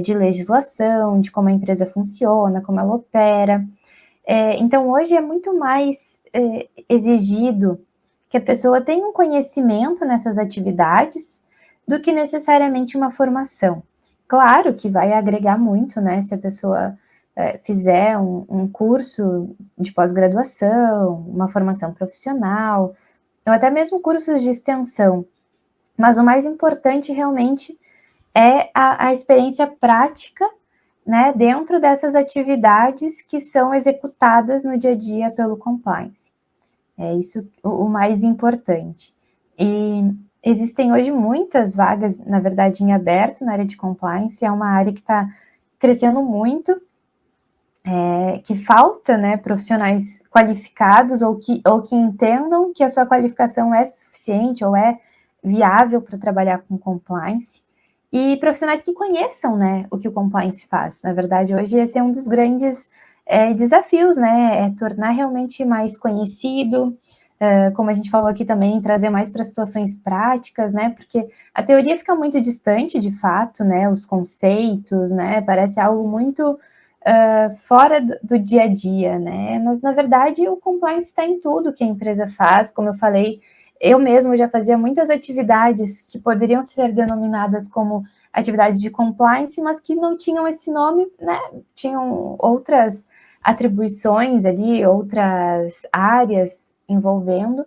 de legislação, de como a empresa funciona, como ela opera. Então, hoje é muito mais exigido que a pessoa tenha um conhecimento nessas atividades do que necessariamente uma formação. Claro que vai agregar muito, né, se a pessoa fizer um curso de pós-graduação, uma formação profissional, ou até mesmo cursos de extensão. Mas o mais importante realmente é a experiência prática, né, dentro dessas atividades que são executadas no dia a dia pelo compliance. É isso o mais importante. E existem hoje muitas vagas, na verdade, em aberto na área de compliance, é uma área que está crescendo muito, que falta, né, profissionais qualificados ou que entendam que a sua qualificação é suficiente ou é viável para trabalhar com compliance, e profissionais que conheçam, né, o que o compliance faz. Na verdade, hoje esse é um dos grandes desafios, né, é tornar realmente mais conhecido, como a gente falou aqui também, trazer mais para situações práticas, né, porque a teoria fica muito distante, de fato, né, os conceitos, né, parece algo muito fora do dia a dia, né, mas na verdade o compliance está em tudo que a empresa faz. Como eu falei, eu mesmo já fazia muitas atividades que poderiam ser denominadas como atividades de compliance, mas que não tinham esse nome, né, tinham outras atribuições ali, outras áreas envolvendo,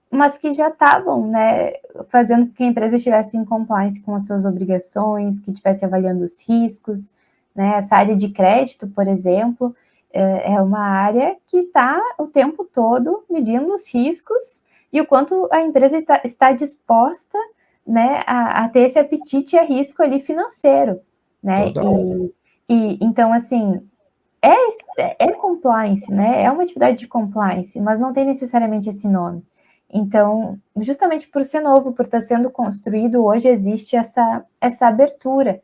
mas que já estavam, né, fazendo com que a empresa estivesse em compliance com as suas obrigações, que estivesse avaliando os riscos, né. Essa área de crédito, por exemplo, é uma área que está o tempo todo medindo os riscos e o quanto a empresa está disposta, né, a ter esse apetite e a risco ali financeiro, né? Toda hora. E então, assim, é compliance, né? É uma atividade de compliance, mas não tem necessariamente esse nome. Então, justamente por ser novo, por estar sendo construído, hoje existe essa abertura.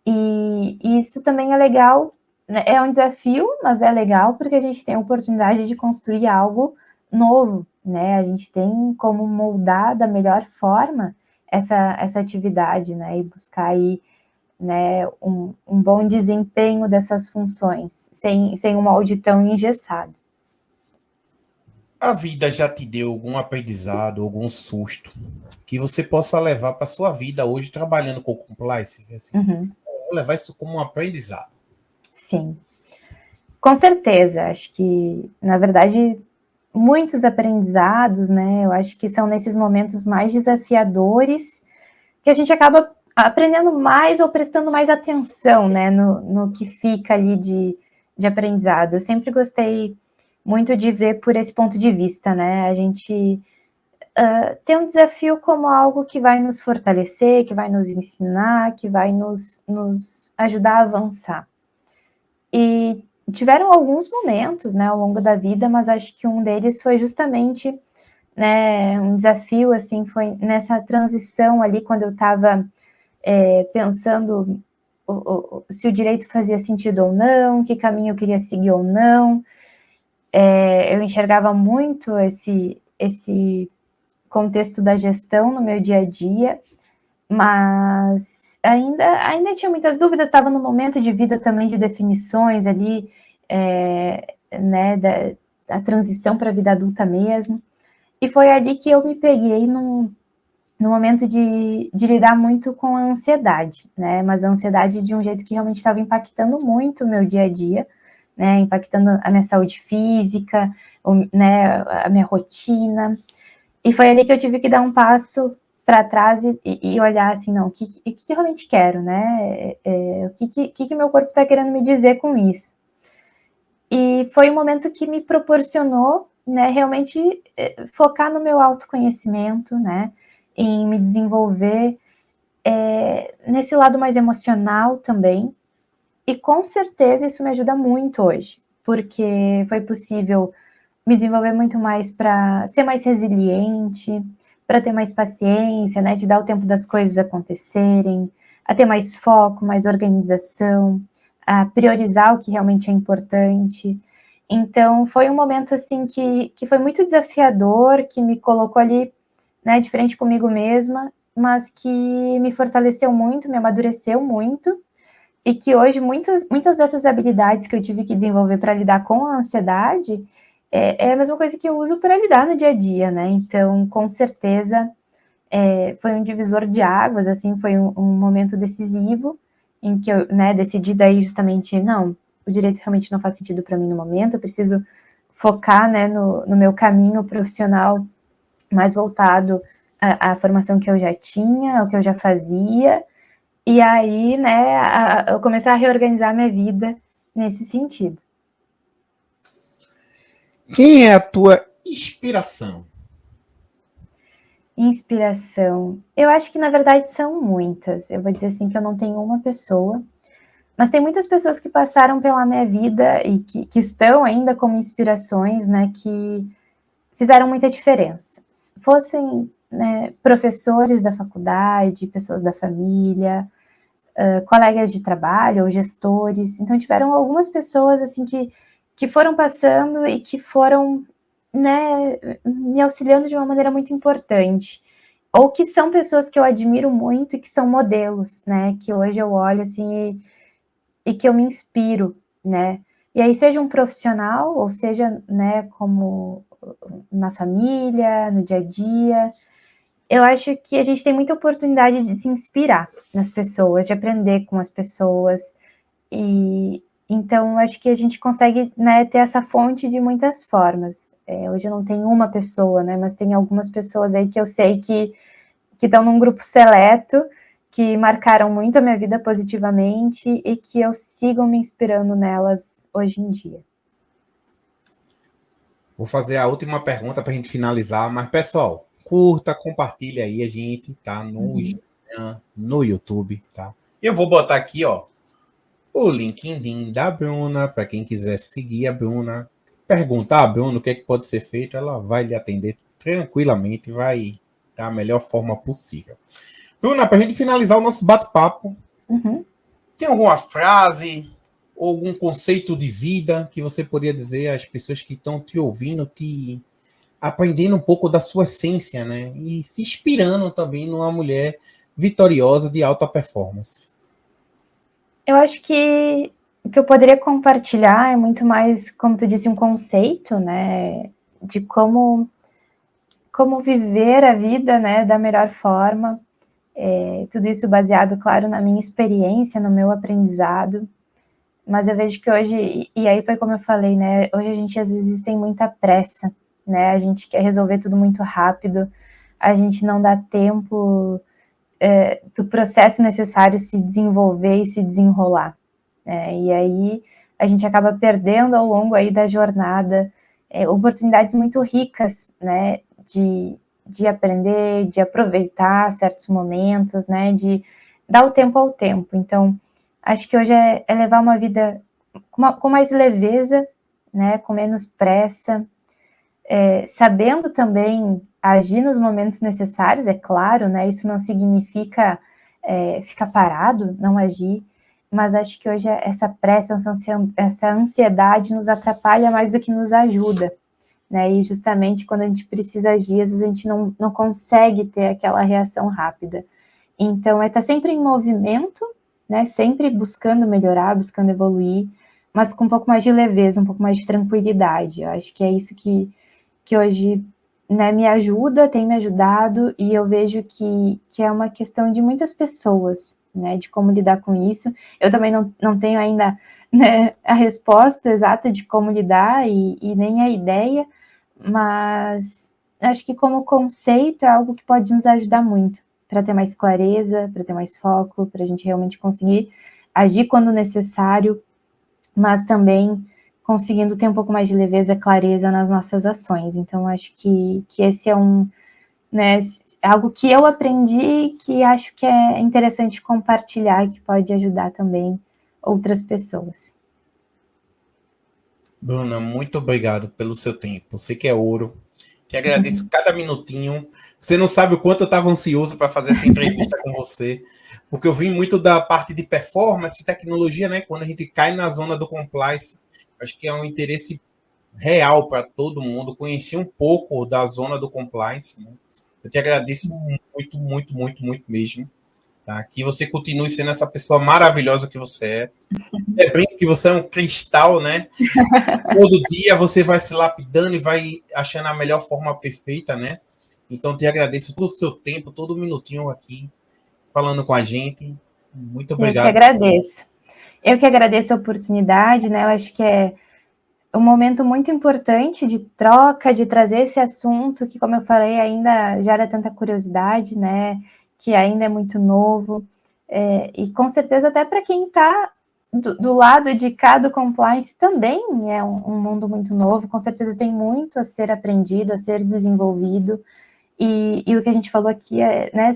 E isso também é legal, né? É um desafio, mas é legal porque a gente tem a oportunidade de construir algo novo, né? A gente tem como moldar da melhor forma essa atividade, né? E buscar aí, né, um bom desempenho dessas funções, sem um molde tão engessado. A vida já te deu algum aprendizado, algum susto que você possa levar para sua vida hoje trabalhando com compliance? Assim, Uhum, vou levar isso como um aprendizado. sim, com certeza. Acho que, na verdade, muitos aprendizados, né? Eu acho que são nesses momentos mais desafiadores que a gente acaba aprendendo mais ou prestando mais atenção, né, no que fica ali de aprendizado. Eu sempre gostei muito de ver por esse ponto de vista, né? A gente tem um desafio como algo que vai nos fortalecer, que vai nos ensinar, que vai nos ajudar a avançar. E tiveram alguns momentos, né, ao longo da vida, mas acho que um deles foi justamente, né, um desafio, assim, foi nessa transição ali, quando eu estava pensando se o direito fazia sentido ou não, que caminho eu queria seguir ou não. Eu enxergava muito esse contexto da gestão no meu dia a dia, mas ainda tinha muitas dúvidas, estava no momento de vida também de definições ali, né, da transição para a vida adulta mesmo. E foi ali que eu me peguei no momento de lidar muito com a ansiedade, né? Mas a ansiedade de um jeito que realmente estava impactando muito o meu dia a dia, né? Impactando a minha saúde física, né? A minha rotina. E foi ali que eu tive que dar um passo para trás e olhar assim, não, o que eu realmente quero, né? O que meu corpo está querendo me dizer com isso? E foi um momento que me proporcionou, né, realmente focar no meu autoconhecimento, né, em me desenvolver nesse lado mais emocional também. E com certeza isso me ajuda muito hoje, porque foi possível me desenvolver muito mais para ser mais resiliente, para ter mais paciência, né, de dar o tempo das coisas acontecerem, a ter mais foco, mais organização, a priorizar o que realmente é importante. Então, foi um momento assim que foi muito desafiador, que me colocou ali, né, de frente comigo mesma, mas que me fortaleceu muito, me amadureceu muito, e que hoje muitas dessas habilidades que eu tive que desenvolver para lidar com a ansiedade é a mesma coisa que eu uso para lidar no dia a dia, né? Então, com certeza, foi um divisor de águas, assim, foi um momento decisivo em que eu, né, decidi daí justamente, não, o direito realmente não faz sentido para mim no momento, eu preciso focar, né, no meu caminho profissional mais voltado à formação que eu já tinha, ao que eu já fazia, e aí, né, eu comecei a reorganizar minha vida nesse sentido. Quem é a tua inspiração? Inspiração. Eu acho que, na verdade, são muitas. Eu vou dizer assim que eu não tenho uma pessoa, mas tem muitas pessoas que passaram pela minha vida e que estão ainda como inspirações, né, que fizeram muita diferença. Fossem, né, professores da faculdade, pessoas da família, colegas de trabalho ou gestores. Então, tiveram algumas pessoas assim que foram passando e que foram, né, me auxiliando de uma maneira muito importante. Ou que são pessoas que eu admiro muito e que são modelos, né? Que hoje eu olho assim e que eu me inspiro, né? E aí, seja um profissional, ou seja, né, como na família, no dia a dia, eu acho que a gente tem muita oportunidade de se inspirar nas pessoas, de aprender com as pessoas. E então, acho que a gente consegue, né, ter essa fonte de muitas formas. Hoje eu não tenho uma pessoa, né, mas tem algumas pessoas aí que eu sei que estão num grupo seleto, que marcaram muito a minha vida positivamente e que eu sigo me inspirando nelas hoje em dia. Vou fazer a última pergunta para a gente finalizar, mas pessoal, curta, compartilha aí, a gente tá no Instagram, no YouTube, tá? Eu vou botar aqui, ó, o LinkedIn da Bruna, para quem quiser seguir a Bruna, perguntar a Bruna o que é que pode ser feito, ela vai lhe atender tranquilamente, vai da melhor forma possível. Bruna, para a gente finalizar o nosso bate-papo, tem alguma frase ou algum conceito de vida que você poderia dizer às pessoas que estão te ouvindo, te aprendendo um pouco da sua essência, né? E se inspirando também numa mulher vitoriosa de alta performance? Eu acho que o que eu poderia compartilhar é muito mais, como tu disse, um conceito, né? De como viver a vida, né, da melhor forma. Tudo isso baseado, claro, na minha experiência, no meu aprendizado. Mas eu vejo que hoje, e aí foi como eu falei, né? Hoje a gente às vezes tem muita pressa, né? A gente quer resolver tudo muito rápido, a gente não dá tempo do processo necessário se desenvolver e se desenrolar. E aí a gente acaba perdendo ao longo aí da jornada oportunidades muito ricas, né? De aprender, de aproveitar certos momentos, né? De dar o tempo ao tempo. Então, acho que hoje é levar uma vida com mais leveza, né? Com menos pressa, sabendo também agir nos momentos necessários, é claro, né? Isso não significa ficar parado, não agir, mas acho que hoje essa pressa, essa ansiedade nos atrapalha mais do que nos ajuda, né? E justamente quando a gente precisa agir, às vezes a gente não consegue ter aquela reação rápida. Então, estar sempre em movimento, né? Sempre buscando melhorar, buscando evoluir, mas com um pouco mais de leveza, um pouco mais de tranquilidade. Eu acho que é isso que hoje, né, me ajuda, tem me ajudado, e eu vejo que é uma questão de muitas pessoas, né, de como lidar com isso. Eu também não tenho ainda, né, a resposta exata de como lidar e nem a ideia, mas acho que como conceito é algo que pode nos ajudar muito para ter mais clareza, para ter mais foco, para a gente realmente conseguir agir quando necessário, mas também conseguindo ter um pouco mais de leveza, clareza nas nossas ações. Então, acho que esse é né, algo que eu aprendi e que acho que é interessante compartilhar, que pode ajudar também outras pessoas. Bruna, muito obrigado pelo seu tempo. Você que é ouro. Te agradeço cada minutinho. Você não sabe o quanto eu estava ansioso para fazer essa entrevista com você, porque eu vim muito da parte de performance, tecnologia, né? Quando a gente cai na zona do compliance, acho que é um interesse real para todo mundo conhecer um pouco da zona do compliance, né? Eu te agradeço muito, muito, muito, muito mesmo. Tá? Que você continue sendo essa pessoa maravilhosa que você é. Brinco que você é um cristal, né? Todo dia você vai se lapidando e vai achando a melhor forma perfeita, né? Então, te agradeço todo o seu tempo, todo minutinho aqui, falando com a gente. Muito obrigado. Eu que agradeço a oportunidade, né? Eu acho que é um momento muito importante de troca, de trazer esse assunto que, como eu falei, ainda gera tanta curiosidade, né? Que ainda é muito novo. E com certeza até para quem está do lado de cá do compliance também é um mundo muito novo, com certeza tem muito a ser aprendido, a ser desenvolvido, e o que a gente falou aqui né,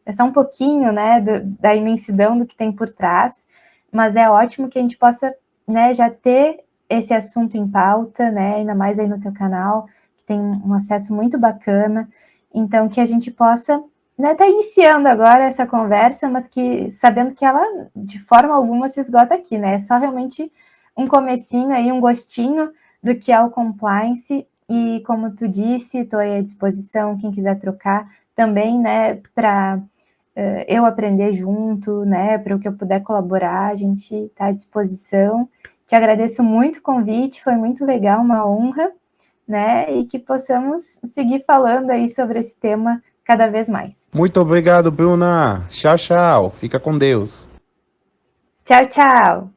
é só um pouquinho, né, da imensidão do que tem por trás, mas é ótimo que a gente possa, né, já ter esse assunto em pauta, né, ainda mais aí no teu canal, que tem um acesso muito bacana, então que a gente possa, né, tá iniciando agora essa conversa, mas que sabendo que ela de forma alguma se esgota aqui, né? É só realmente um comecinho aí, um gostinho do que é o compliance. E como tu disse, estou aí à disposição, quem quiser trocar também, né, para eu aprender junto, né, para o que eu puder colaborar, a gente está à disposição. Te agradeço muito o convite, foi muito legal, uma honra, né, e que possamos seguir falando aí sobre esse tema cada vez mais. Muito obrigado, Bruna. Tchau, tchau. Fica com Deus. Tchau, tchau.